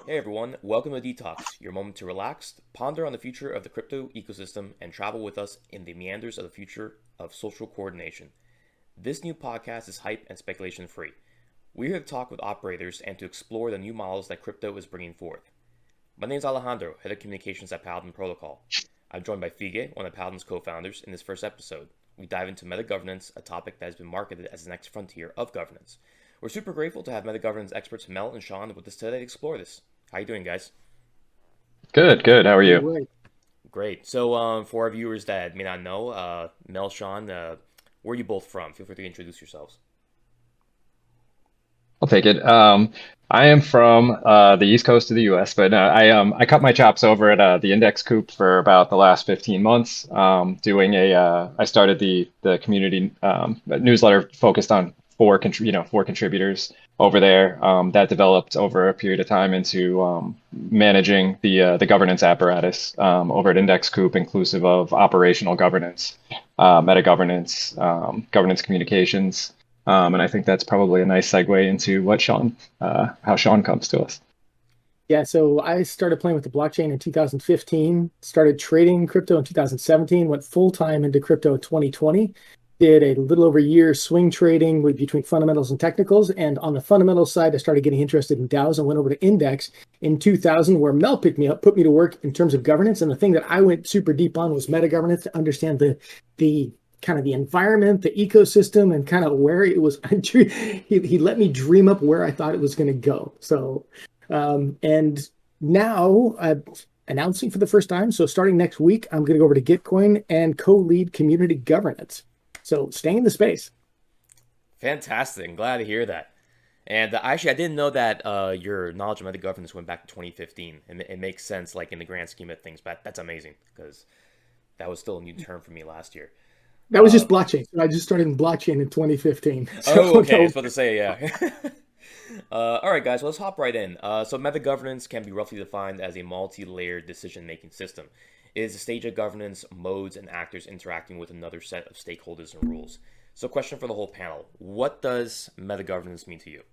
Hey everyone, welcome to DeTalks, your moment to relax, ponder on the future of the crypto ecosystem, and travel with us in the meanders of the future of social coordination. This new podcast is hype and speculation free. We're here to talk with operators and to explore the new models that crypto is bringing forth. My name is Alejandro, head of communications at Paladin Protocol. I'm joined by Fige, one of Paladin's co-founders, in this first episode. We dive into metagovernance, a topic that has been marketed as the next frontier of governance. We're super grateful to have metagovernance experts Mel and Sean with us today to explore this. How you doing, guys? Good, good. How are Doing you? great. Great. So, for our viewers that may not know, Mel, Sean, where are you both from? Feel free to introduce yourselves. I'll take it. I am from the East Coast of the U.S., but I cut my chops over at the Index Coop for about the last 15 months. I started the community newsletter focused on four contributors over there. That developed over a period of time into managing the governance apparatus over at Index Coop, inclusive of operational governance, meta governance, governance communications. And I think that's probably a nice segue into how Sean comes to us. Yeah, so I started playing with the blockchain in 2015, started trading crypto in 2017, went full time into crypto in 2020, did a little over a year swing trading between fundamentals and technicals. And on the fundamental side, I started getting interested in DAOs and went over to Index in 2000, where Mel picked me up, put me to work in terms of governance. And the thing that I went super deep on was meta governance to understand the kind of the environment, the ecosystem, and kind of where it was. He let me dream up where I thought it was going to go. And now I'm announcing for the first time. So starting next week, I'm going to go over to Gitcoin and co-lead community governance. So staying in the space. Fantastic. I'm glad to hear that. And actually, I didn't know that your knowledge of metagovernance went back to 2015. It makes sense, like in the grand scheme of things. But that's amazing because that was still a new term for me last year. That was Uh, just blockchain. So I just started in blockchain in 2015. oh, So okay. I was no, about to say, yeah. All right, guys, let's hop right in. So, meta governance can be roughly defined as a multi layered decision making system. It is a stage of governance, modes, and actors interacting with another set of stakeholders and rules. So, question for the whole panel: what does meta governance mean to you?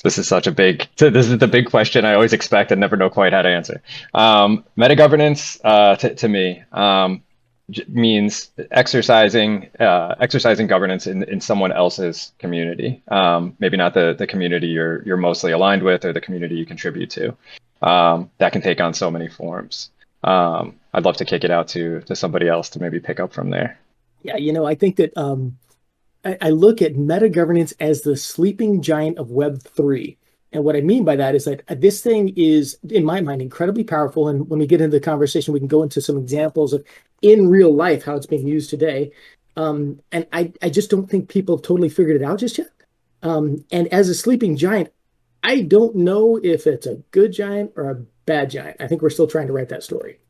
This is the big question I always expect and never know quite how to answer. Meta governance, to me, means exercising governance in someone else's community. Maybe not the community you're mostly aligned with or the community you contribute to. That can take on so many forms. I'd love to kick it out to somebody else to maybe pick up from there. yeah, I think that I look at meta governance as the sleeping giant of Web3. And what I mean by that is that this thing is, in my mind, incredibly powerful. And when we get into the conversation, we can go into some examples of in real life how it's being used today. And I just don't think people have totally figured it out just yet. And as a sleeping giant, I don't know if it's a good giant or a bad giant. I think we're still trying to write that story.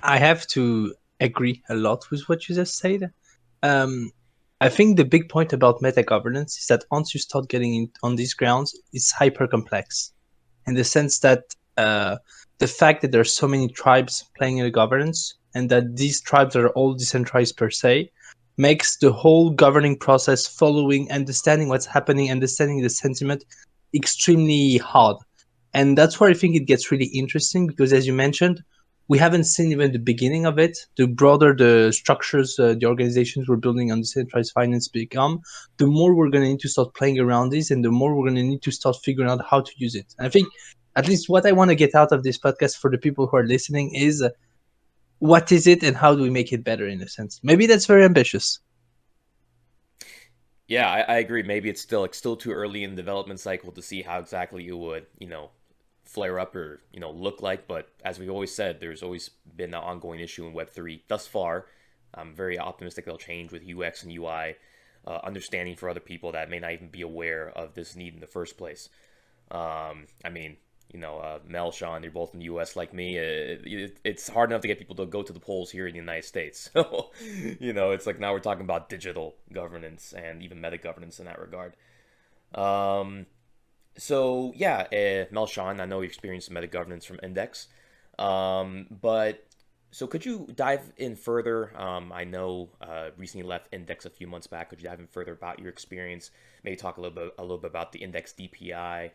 I have to agree a lot with what you just said. Um, I think the big point about meta governance is that once you start getting in on these grounds, it's hyper complex in the sense that the fact that there are so many tribes playing in the governance and that these tribes are all decentralized per se makes the whole governing process following, understanding what's happening, understanding the sentiment extremely hard. And that's where I think it gets really interesting because, as you mentioned, we haven't seen even the beginning of it. The broader the structures, the organizations we're building on decentralized finance become, the more we're going to need to start playing around this and the more we're going to need to start figuring out how to use it. And I think at least what I want to get out of this podcast for the people who are listening is what is it and how do we make it better in a sense? Maybe that's very ambitious. Yeah, I agree. Maybe it's still too early in the development cycle to see how exactly it would, flare up or, look like. But as we've always said, there's always been an ongoing issue in Web3 thus far. I'm very optimistic they'll change with UX and UI, understanding for other people that may not even be aware of this need in the first place. I mean, Mel, Sean, they're both in the U.S. like me. It's hard enough to get people to go to the polls here in the United States. So, it's like now we're talking about digital governance and even meta governance in that regard. Um, so yeah, Mel, Sean, I know you experienced meta governance from Index, but So could you dive in further? I know recently left Index a few months back. Could you dive in further about your experience? Maybe talk a little bit about the Index DPI,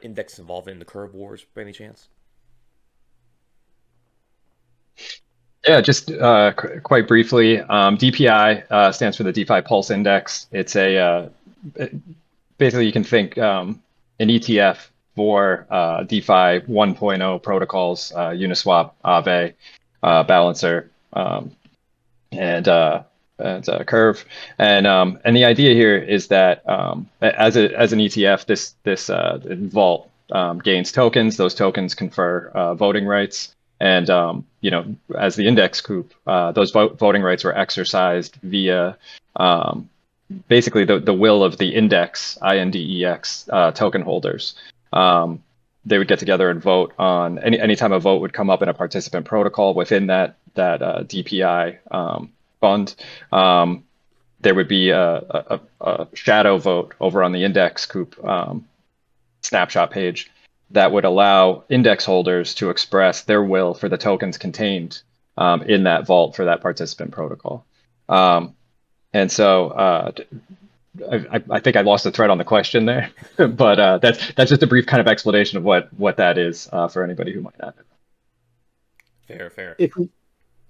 Index involvement in the curve wars, by any chance? Yeah, just quite briefly, DPI stands for the DeFi Pulse Index. It's basically you can think an ETF for DeFi 1.0 protocols, Uniswap, Aave, Balancer, and Curve. And the idea here is that as an ETF, this vault gains tokens. Those tokens confer voting rights. And as the index group, those voting rights were exercised via basically the will of the index, INDEX token holders. They would get together and vote on anytime a vote would come up in a participant protocol within that DPI fund. There would be a shadow vote over on the index group snapshot page that would allow index holders to express their will for the tokens contained in that vault for that participant protocol. And so I think I lost the thread on the question there, but that's just a brief kind of explanation of what that is for anybody who might not know. Fair. If we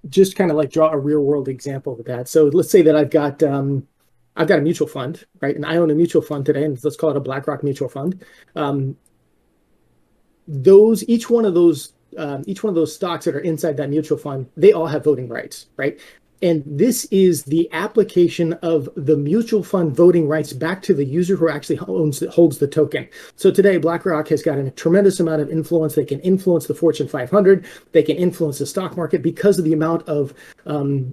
just kind of like draw a real world example of that. So let's say that I've got a mutual fund, right? And I own a mutual fund today, and let's call it a BlackRock mutual fund. Each one of those stocks that are inside that mutual fund, they all have voting rights, right? And this is the application of the mutual fund voting rights back to the user who actually holds the token. So today, BlackRock has got a tremendous amount of influence. They can influence the Fortune 500. They can influence the stock market because of the amount of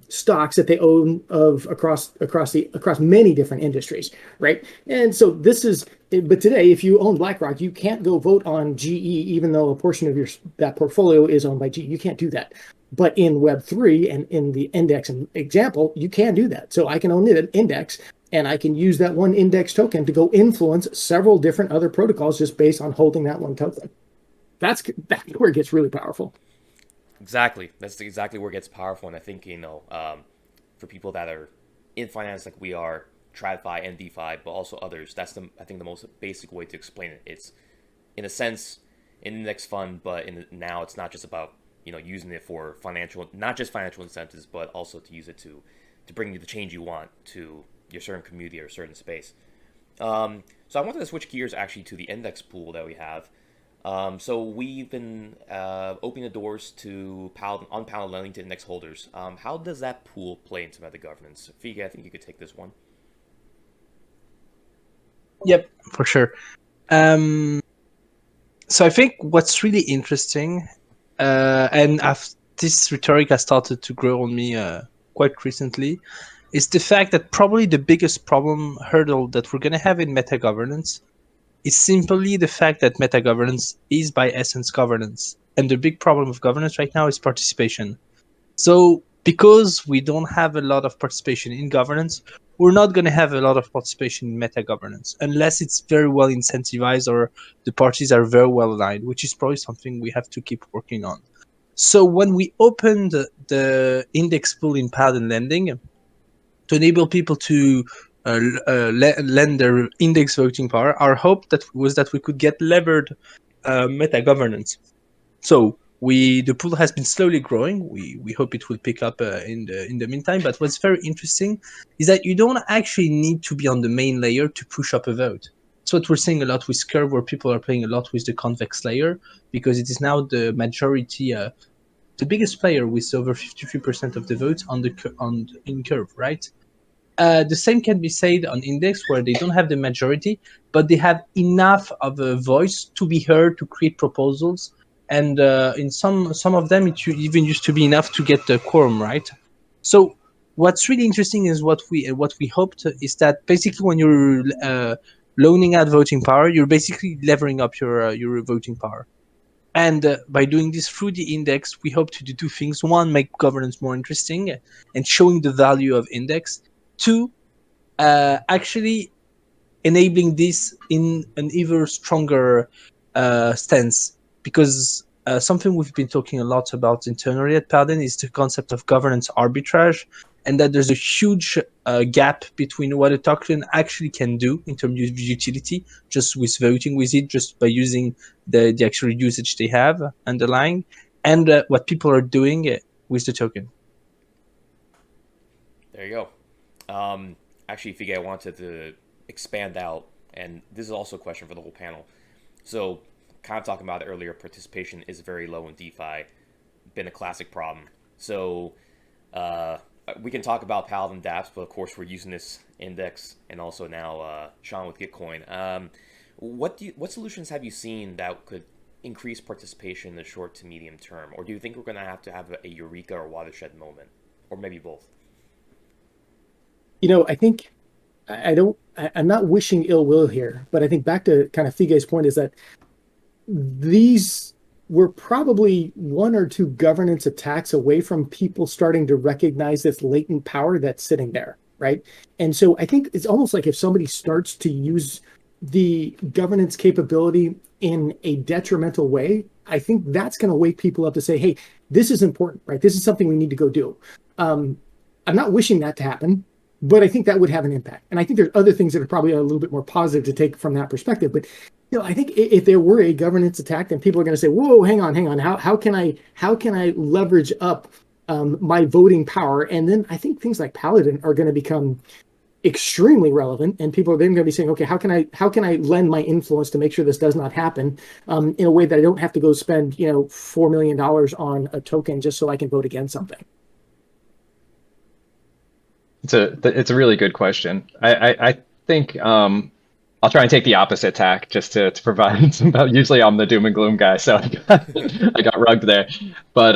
stocks that they own across many different industries, right? And so but today, if you own BlackRock, you can't go vote on GE, even though a portion of that portfolio is owned by GE. You can't do that. But in Web3 and in the index example, you can do that. So I can own an index, and I can use that one index token to go influence several different other protocols just based on holding that one token. That's where it gets really powerful. Exactly. That's exactly where it gets powerful. And I think, for people that are in finance like we are, TradFi and DeFi, but also others, that's I think the most basic way to explain it. It's, in a sense, an index fund, but now it's not just about using it for not just financial incentives, but also to use it to bring you the change you want to your certain community or certain space. So I wanted to switch gears actually to the index pool that we have. So we've been opening the doors to on-panel lending to index holders. How does that pool play into Metagovernance? Figa, I think you could take this one. Yep, for sure. So I think what's really interesting, and this rhetoric has started to grow on me quite recently, is the fact that probably the biggest hurdle that we're going to have in metagovernance is simply the fact that metagovernance is by essence governance. And the big problem of governance right now is participation. So because we don't have a lot of participation in governance, we're not going to have a lot of participation in meta-governance unless it's very well incentivized or the parties are very well aligned, which is probably something we have to keep working on. So when we opened the index pool in pattern lending to enable people to lend their index voting power, our hope was that we could get levered meta-governance. So the pool has been slowly growing. We hope it will pick up in the meantime. But what's very interesting is that you don't actually need to be on the main layer to push up a vote. That's what we're seeing a lot with Curve, where people are playing a lot with the convex layer, because it is now the majority, the biggest player with over 53% of the votes in Curve, right? The same can be said on Index, where they don't have the majority, but they have enough of a voice to be heard, to create proposals. And in some of them, it even used to be enough to get the quorum, right? So what's really interesting is what we hoped is that basically when you're loaning out voting power, you're basically levering up your voting power. And by doing this through the index, we hope to do two things. One, make governance more interesting and showing the value of index. Two, actually enabling this in an even stronger stance, because something we've been talking a lot about internally at Paladin is the concept of governance arbitrage, and that there's a huge gap between what a token actually can do in terms of utility, just with voting with it, just by using the actual usage they have underlying, and what people are doing with the token. There you go. Actually, Fige, I wanted to expand out, and this is also a question for the whole panel. So, kind of talking about it earlier, participation is very low in DeFi. Been a classic problem. So, we can talk about Paladin dApps, but of course we're using this index and also now Sean with Gitcoin. What solutions have you seen that could increase participation in the short to medium term? Or do you think we're going to have a eureka or watershed moment? Or maybe both? I think I'm not wishing ill will here, but I think back to kind of Fige's point is that these were probably one or two governance attacks away from people starting to recognize this latent power that's sitting there, right? And so I think it's almost like if somebody starts to use the governance capability in a detrimental way, I think that's going to wake people up to say, hey, this is important, right? This is something we need to go do. I'm not wishing that to happen, but I think that would have an impact. And I think there's other things that are probably a little bit more positive to take from that perspective. But I think if there were a governance attack, then people are going to say, whoa, hang on. How can I leverage up my voting power? And then I think things like Paladin are going to become extremely relevant, and people are then going to be saying, okay, how can I lend my influence to make sure this does not happen in a way that I don't have to go spend $4 million on a token just so I can vote against something. It's a really good question. I think I'll try and take the opposite tack just to provide some. Usually I'm the doom and gloom guy, so I got rugged there. But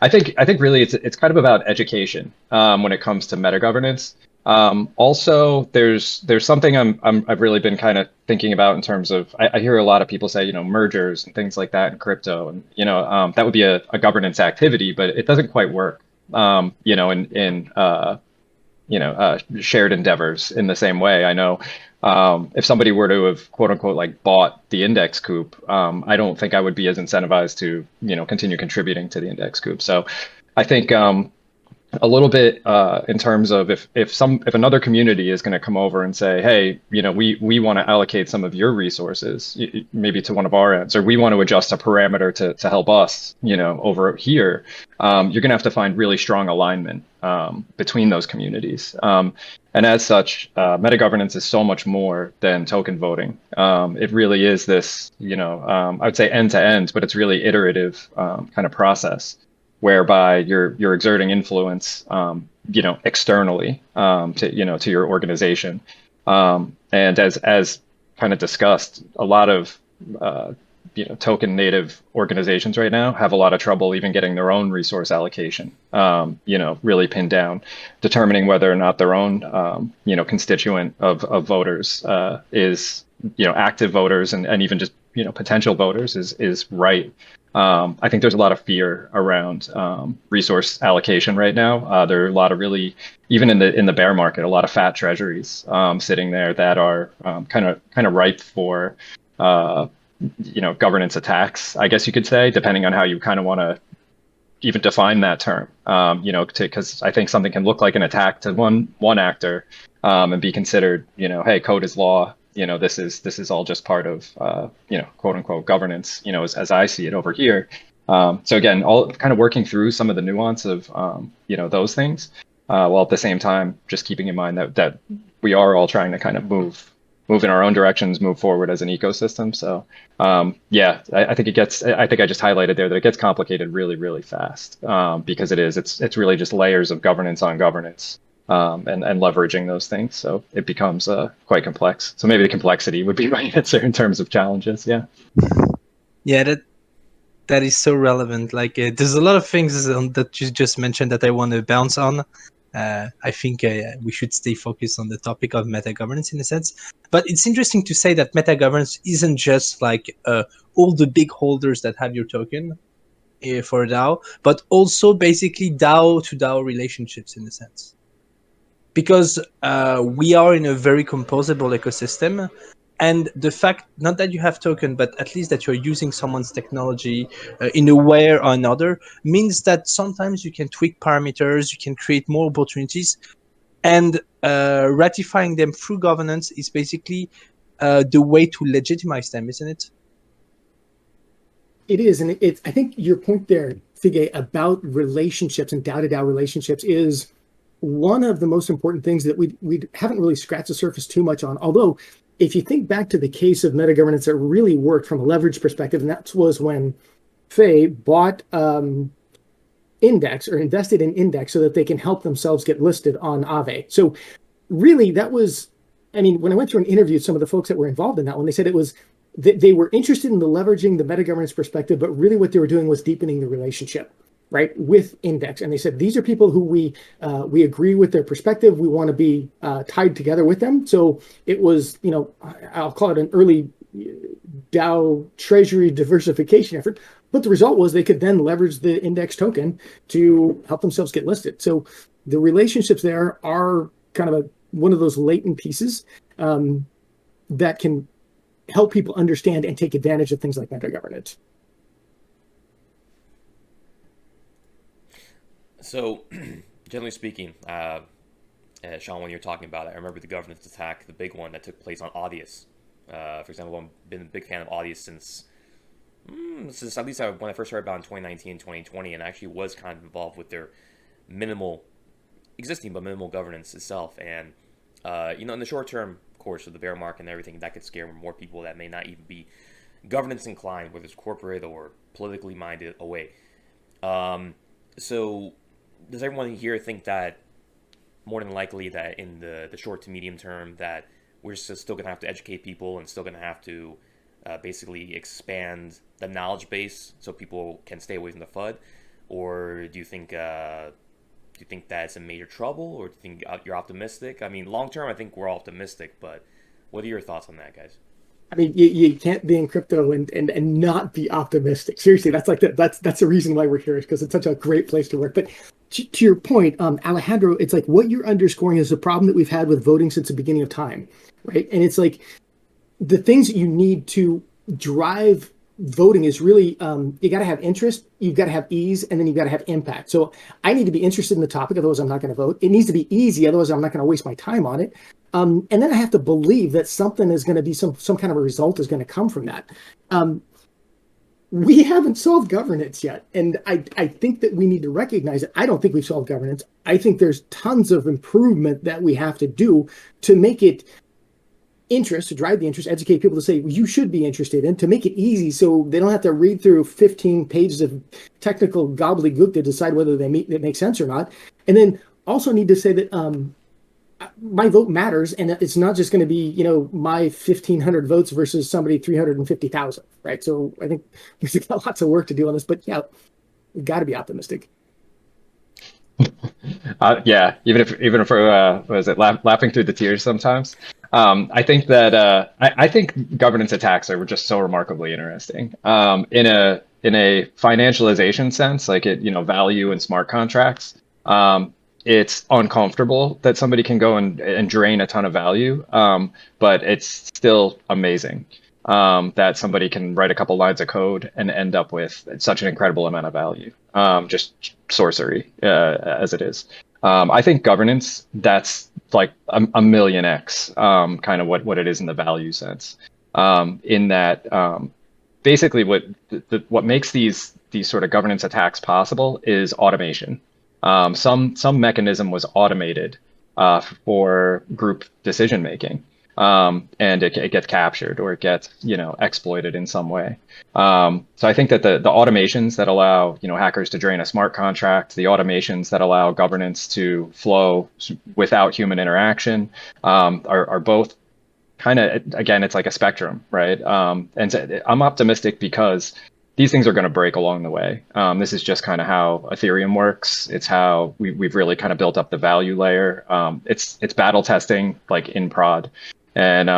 I think really it's kind of about education when it comes to meta governance. Also, there's something I've really been kind of thinking about in terms of I hear a lot of people say mergers and things like that in crypto, and that would be a governance activity, but it doesn't quite work. In shared endeavors in the same way. I know if somebody were to have quote unquote like bought the index coup, I don't think I would be as incentivized to continue contributing to the index coup. So I think a little bit in terms of if another community is going to come over and say, hey, we want to allocate some of your resources maybe to one of our ends, or we want to adjust a parameter to help us over here, you're going to have to find really strong alignment between those communities. And as such, meta governance is so much more than token voting. It really is this, I would say end to end, but it's really iterative kind of process, whereby you're exerting influence, externally, to your organization, and as kind of discussed, a lot of token native organizations right now have a lot of trouble even getting their own resource allocation, really pinned down, determining whether or not their own, constituent of voters is, active voters and even just, potential voters is right. I think there's a lot of fear around resource allocation right now. There are a lot of really, even in the bear market, a lot of fat treasuries sitting there that are kind of ripe for governance attacks, I guess you could say, depending on how you kind of want to even define that term. Because I think something can look like an attack to one actor and be considered, hey, code is law. This is all just part of, quote unquote governance, as I see it over here. So again, all kind of working through some of the nuance of, those things, while at the same time, just keeping in mind that we are all trying to kind of move in our own directions, move forward as an ecosystem. So I think I just highlighted there that it gets complicated really, really fast because it's really just layers of governance on governance. And leveraging those things, so it becomes quite complex. So maybe the complexity would be my answer in terms of challenges. Yeah, that is so relevant. Like there's a lot of things that you just mentioned that I want to bounce on. I think we should stay focused on the topic of meta governance in a sense. But it's interesting to say that meta governance isn't just like all the big holders that have your token for DAO, but also basically DAO to DAO relationships in a sense. Because we are in a very composable ecosystem, And the fact, not that you have token, but at least that you're using someone's technology in a way or another, means that sometimes you can tweak parameters, you can create more opportunities, and ratifying them through governance is basically the way to legitimize them, isn't it? It is, and it's. I think your point there, Fige, about relationships and DAO-to-DAO relationships is one of the most important things that we haven't really scratched the surface too much on. Although, if you think back to the case of metagovernance that really worked from a leverage perspective, and that was when Faye bought Index or invested in Index so that they can help themselves get listed on Aave. So really, that was. I mean, when I went through and interviewed some of the folks that were involved in that one, they said it was. They were interested in the leveraging the metagovernance perspective, but really what they were doing was deepening the relationship, right, with Index. And they said, these are people who we agree with their perspective. We want to be tied together with them. So it was, I'll call it an early DAO treasury diversification effort. But the result was they could then leverage the Index token to help themselves get listed. So the relationships there are kind of one of those latent pieces that can help people understand and take advantage of things like metagovernance. So, generally speaking, Sean, when you're talking about it, I remember the governance attack, the big one that took place on Audius. For example, I've been a big fan of Audius since at least when I first heard about it in 2019, 2020, and actually was kind of involved with their minimal governance itself. And, in the short term, course of the bear market and everything, that could scare more people that may not even be governance inclined, whether it's corporate or politically minded, away. So does everyone here think that more than likely that in the short to medium term that we're still going to have to educate people and still going to have to basically expand the knowledge base so people can stay away from the FUD? Or do you think that's in major trouble, or do you think you're optimistic? I mean, long term, I think we're all optimistic, but what are your thoughts on that, guys? I mean, you can't be in crypto and not be optimistic. Seriously, that's the reason why we're here, is because it's such a great place to work. But to your point, Alejandro, it's like what you're underscoring is the problem that we've had with voting since the beginning of time, right? And it's like the things that you need to drive voting is really you got to have interest, you've got to have ease, and then you've got to have impact. So I need to be interested in the topic, otherwise I'm not going to vote. It needs to be easy, otherwise I'm not going to waste my time on it. And then I have to believe that something is going to be some kind of a result is going to come from that. We haven't solved governance yet, and I think that we need to recognize it. I don't think we've solved governance. I think there's tons of improvement that we have to do to make it interest, to drive the interest, educate people to say you should be interested in, to make it easy so they don't have to read through 15 pages of technical gobbledygook to decide whether they make sense or not. And then also need to say that my vote matters, and it's not just going to be my 1,500 votes versus somebody 350,000, right? So I think we've got lots of work to do on this, but yeah, we've got to be optimistic. Yeah, even if we're laughing through the tears sometimes. I think that I think governance attacks are just so remarkably interesting. In a financialization sense, like value and smart contracts. It's uncomfortable that somebody can go and drain a ton of value, but it's still amazing that somebody can write a couple lines of code and end up with such an incredible amount of value. Just sorcery as it is. I think governance, that's like a million X kind of what it is in the value sense. In that basically what makes these sort of governance attacks possible is automation. Some mechanism was automated for group decision making, and it gets captured or it gets exploited in some way. So I think that the automations that allow hackers to drain a smart contract, the automations that allow governance to flow without human interaction, are both kind of, again, it's like a spectrum, right? And so I'm optimistic because these things are going to break along the way. This is just kind of how Ethereum works. It's how we've really kind of built up the value layer. It's battle testing like in prod, and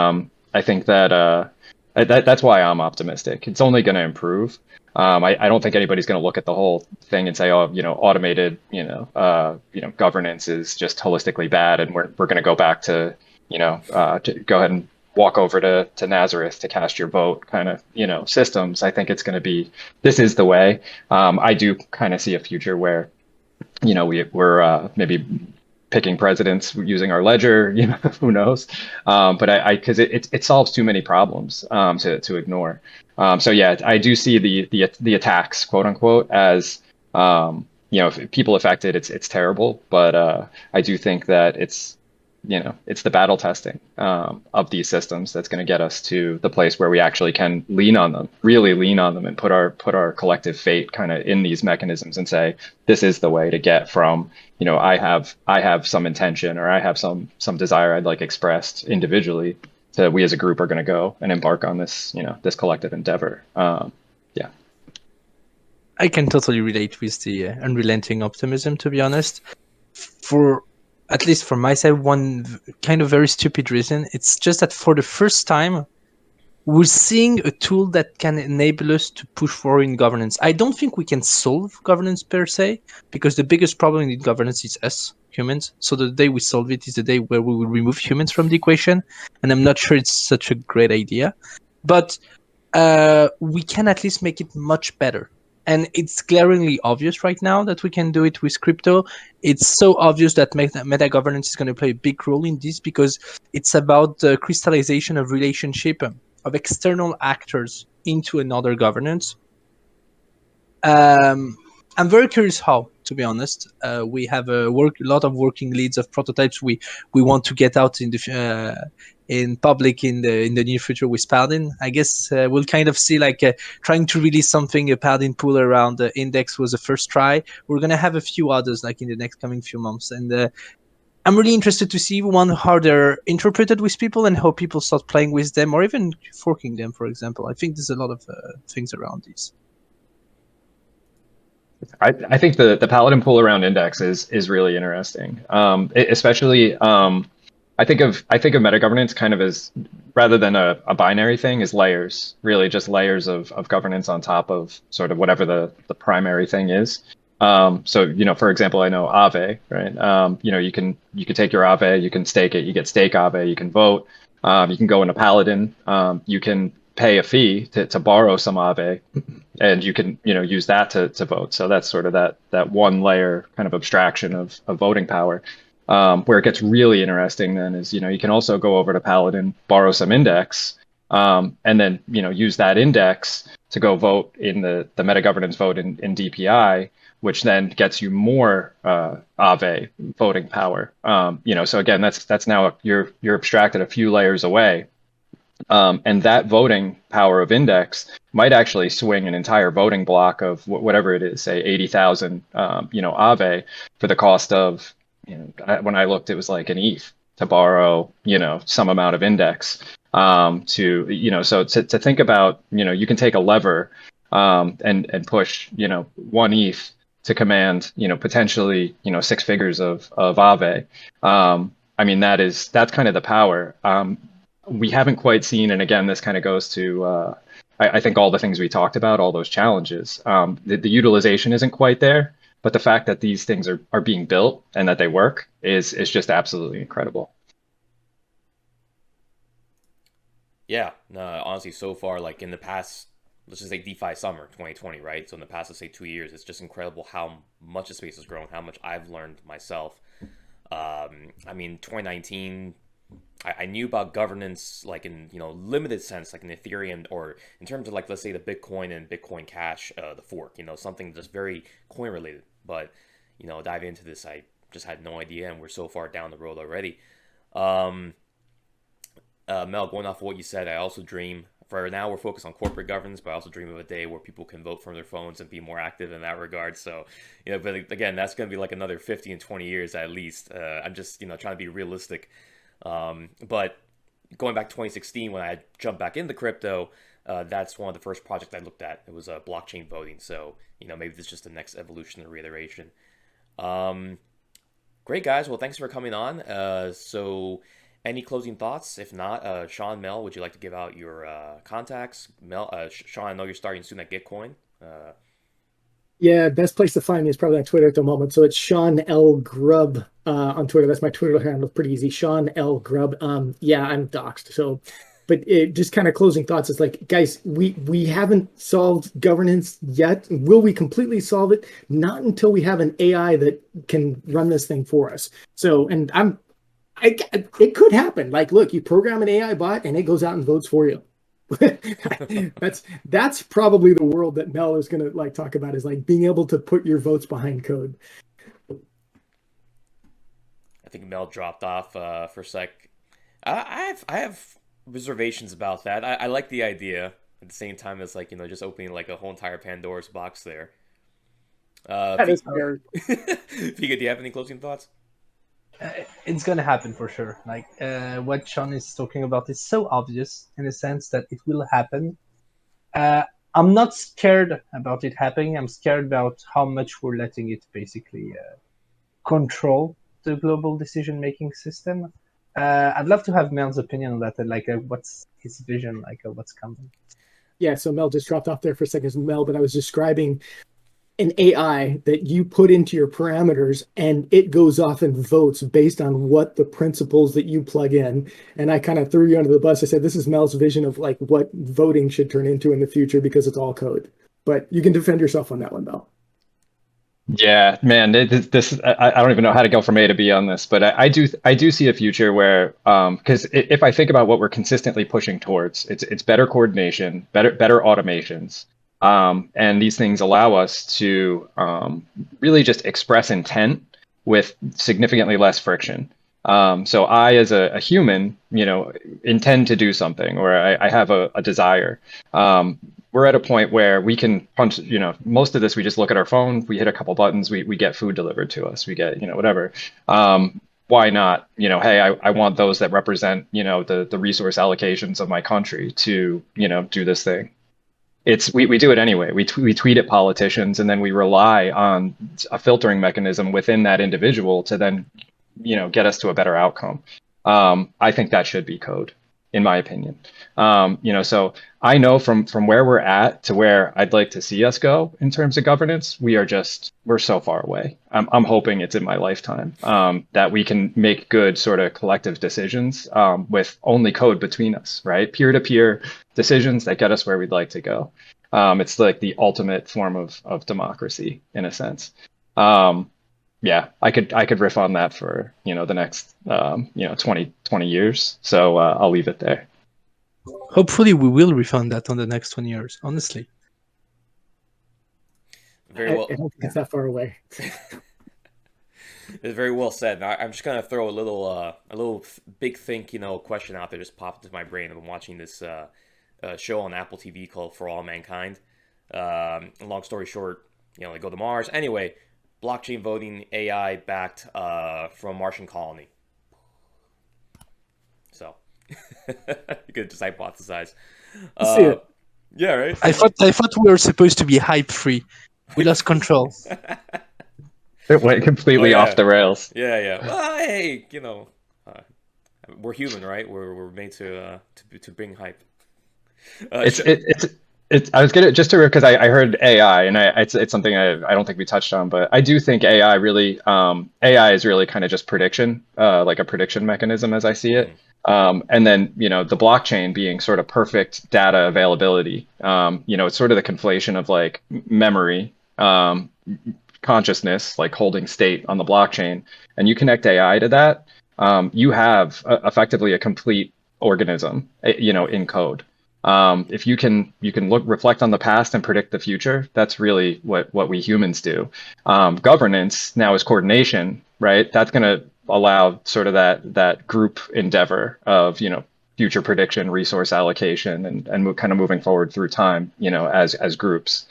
I think that that's why I'm optimistic. It's only going to improve. I don't think anybody's going to look at the whole thing and say, oh, automated, governance is just holistically bad, and we're going to go back to, to go ahead and walk over to Nazareth to cast your vote kind of, systems. I think it's going to be, this is the way. I do kind of see a future where, we're maybe picking presidents using our ledger, who knows? But because it solves too many problems to ignore. So yeah, I do see the attacks, quote unquote, as if people affected, it's terrible. But I do think that it's the battle testing of these systems that's going to get us to the place where we actually can lean on them, really lean on them, and put our collective fate kind of in these mechanisms and say, this is the way to get from, I have some intention, or I have some desire I'd like expressed individually, to we as a group are going to go and embark on this, this collective endeavor. Yeah. I can totally relate with the unrelenting optimism, to be honest. For at least from my side, one kind of very stupid reason. It's just that for the first time, we're seeing a tool that can enable us to push forward in governance. I don't think we can solve governance per se, because the biggest problem in governance is us, humans. So the day we solve it is the day where we will remove humans from the equation. And I'm not sure it's such a great idea. But we can at least make it much better. And it's glaringly obvious right now that we can do it with crypto. It's so obvious that meta governance is going to play a big role in this, because it's about the crystallization of relationship of external actors into another governance. I'm very curious how, to be honest. We have a lot of working leads of prototypes we want to get out in public in the near future with Paladin. I guess we'll kind of see trying to release something, a Paladin pool around the index was the first try. We're going to have a few others in the next coming few months. And I'm really interested to see, one, how they're interpreted with people and how people start playing with them, or even forking them, for example. I think there's a lot of things around these. I think the Paladin pool around index is really interesting. Especially I think of meta governance kind of as, rather than a binary thing, as layers, really just layers of governance on top of sort of whatever the primary thing is. So, for example, I know Aave, right? You can take your Aave, you can stake it, you get stake Aave, you can vote, you can go into Paladin, you can pay a fee to borrow some Aave, and you can use that to vote. So that's sort of that one layer kind of abstraction of voting power. Where it gets really interesting then is, you can also go over to Paladin, borrow some index, and then use that index to go vote in the meta governance vote in DPI, which then gets you more Aave voting power. So again, that's now you're abstracted a few layers away. And that voting power of index might actually swing an entire voting block of whatever it is, say 80,000, Aave, for the cost of, when I looked, it was like an ETH to borrow, some amount of index. So to think about, you can take a lever and push, one ETH to command, potentially, 6 figures of Aave. I mean, that's kind of the power. We haven't quite seen, and again, this kind of goes to, I think, all the things we talked about, all those challenges. The utilization isn't quite there, but the fact that these things are being built and that they work is just absolutely incredible. Yeah, no, honestly, so far, in the past, let's just say DeFi summer 2020, right? So in the past, let's say 2 years, it's just incredible how much the space has grown, how much I've learned myself. 2019, I knew about governance in limited sense, in Ethereum, or in terms of let's say the Bitcoin and Bitcoin Cash, the fork, something just very coin related. But diving into this, I just had no idea, and we're so far down the road already. Mel, going off of what you said, I also dream. For now, we're focused on corporate governance, but I also dream of a day where people can vote from their phones and be more active in that regard. So, but again, that's going to be another 50 and 20 years at least. I'm just, trying to be realistic. But going back to 2016, when I jumped back into crypto, that's one of the first projects I looked at. It was blockchain voting. So, maybe this is just the next evolution or reiteration. Great, guys. Well, thanks for coming on. So any closing thoughts? If not, Sean, Mel, would you like to give out your contacts? Mel, Sean, I know you're starting soon at Gitcoin. Yeah, best place to find me is probably on Twitter at the moment. So it's Sean L. Grubb on Twitter. That's my Twitter handle. Pretty easy. Sean L. Grubb. Yeah, I'm doxxed. So, but it just kind of closing thoughts. It's like, guys, we haven't solved governance yet. Will we completely solve it? Not until we have an AI that can run this thing for us. So, and it could happen. Like, look, you program an AI bot and it goes out and votes for you. that's probably the world that Mel is going to like talk about, is like being able to put your votes behind code. I think Mel dropped off for a sec. I have reservations about that. I like the idea. At the same time, it's like, just opening like a whole entire Pandora's box there. That is fair. Fika, do you have any closing thoughts? It's gonna happen for sure. Like what Sean is talking about is so obvious in the sense that it will happen. I'm not scared about it happening. I'm scared about how much we're letting it basically control the global decision-making system. I'd love to have Mel's opinion on that. Like, what's his vision? Like, what's coming? Yeah, so Mel just dropped off there for a second, Mel, but I was describing an AI that you put into your parameters and it goes off and votes based on what the principles that you plug in. And I kind of threw you under the bus. I said, this is Mel's vision of like what voting should turn into in the future because it's all code. But you can defend yourself on that one, Mel. Yeah, man, this I don't even know how to go from A to B on this, but I do see a future where because if I think about what we're consistently pushing towards, it's better coordination, better automations, and these things allow us to really just express intent with significantly less friction. So I, as a human, intend to do something, or I have a desire. We're at a point where we can punch, most of this, we just look at our phone, we hit a couple buttons, we get food delivered to us, we get, whatever. Why not? Hey, I want those that represent, the resource allocations of my country to, do this thing. We do it anyway. We tweet at politicians, and then we rely on a filtering mechanism within that individual to then, get us to a better outcome. I think that should be code, in my opinion. So I know from where we're at to where I'd like to see us go in terms of governance, we're so far away. I'm hoping it's in my lifetime that we can make good sort of collective decisions with only code between us, right? Peer-to-peer decisions that get us where we'd like to go. It's like the ultimate form of democracy in a sense. Yeah, I could riff on that for, the next, 20 years. So I'll leave it there. Hopefully we will refund that on the next 20 years, honestly. Very well. I don't think it's that far away. It's very well said. And I'm just gonna throw a little big think, question out there. Just popped into my brain. I've been watching this show on Apple TV called For All Mankind. Long story short, they go to Mars. Anyway, blockchain voting AI backed from a Martian colony. So you could just hypothesize. See it. Yeah, right. I thought we were supposed to be hype free. We lost control. It went completely off the rails. Yeah. Well, hey, we're human, right? We're made to bring hype. I was gonna just to because I heard AI and it's something I don't think we touched on, but I do think AI really AI is really kind of just prediction, like a prediction mechanism as I see it. And then the blockchain being sort of perfect data availability. It's sort of the conflation of like memory, consciousness, like holding state on the blockchain, and you connect AI to that. You have effectively a complete organism, in code. If you can reflect on the past and predict the future, that's really what we humans do. Governance now is coordination, right? That's going to allow sort of that group endeavor of future prediction, resource allocation, and kind of moving forward through time, as groups.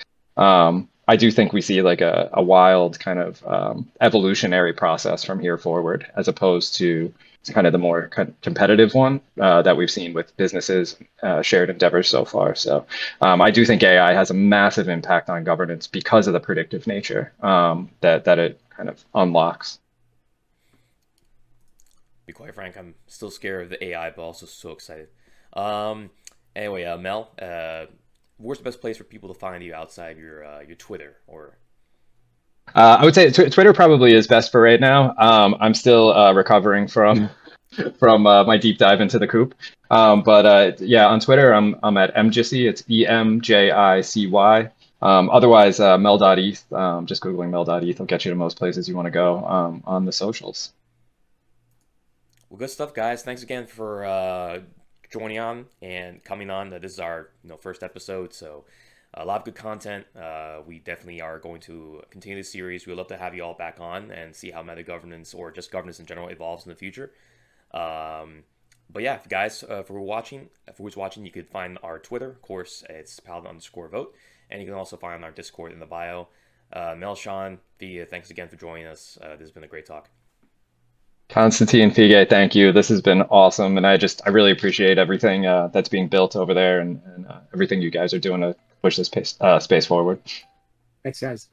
I do think we see like a wild kind of evolutionary process from here forward, as opposed to kind of the more competitive one that we've seen with businesses, shared endeavors so far. So I do think AI has a massive impact on governance because of the predictive nature that it kind of unlocks. To be quite frank, I'm still scared of the AI, but also so excited. Anyway, Mel, where's the best place for people to find you outside your Twitter or I would say Twitter probably is best for right now. I'm still recovering from my deep dive into the coop. But yeah, on Twitter, I'm at mjicy. It's EMJICY. Otherwise, mel.eth. Just Googling mel.eth will get you to most places you want to go on the socials. Well, good stuff, guys. Thanks again for joining on and coming on. This is our first episode, so a lot of good content. We definitely are going to continue this series. We'd love to have you all back on and see how meta governance or just governance in general evolves in the future. But yeah, guys, for who's watching, you could find our Twitter. Of course, it's paladin_vote, and you can also find our Discord in the bio. Mel, Sean, Thea, thanks again for joining us. This has been a great talk. Constantine, Fige, thank you. This has been awesome, and I really appreciate everything that's being built over there and everything you guys are doing to push this space forward. Thanks, guys.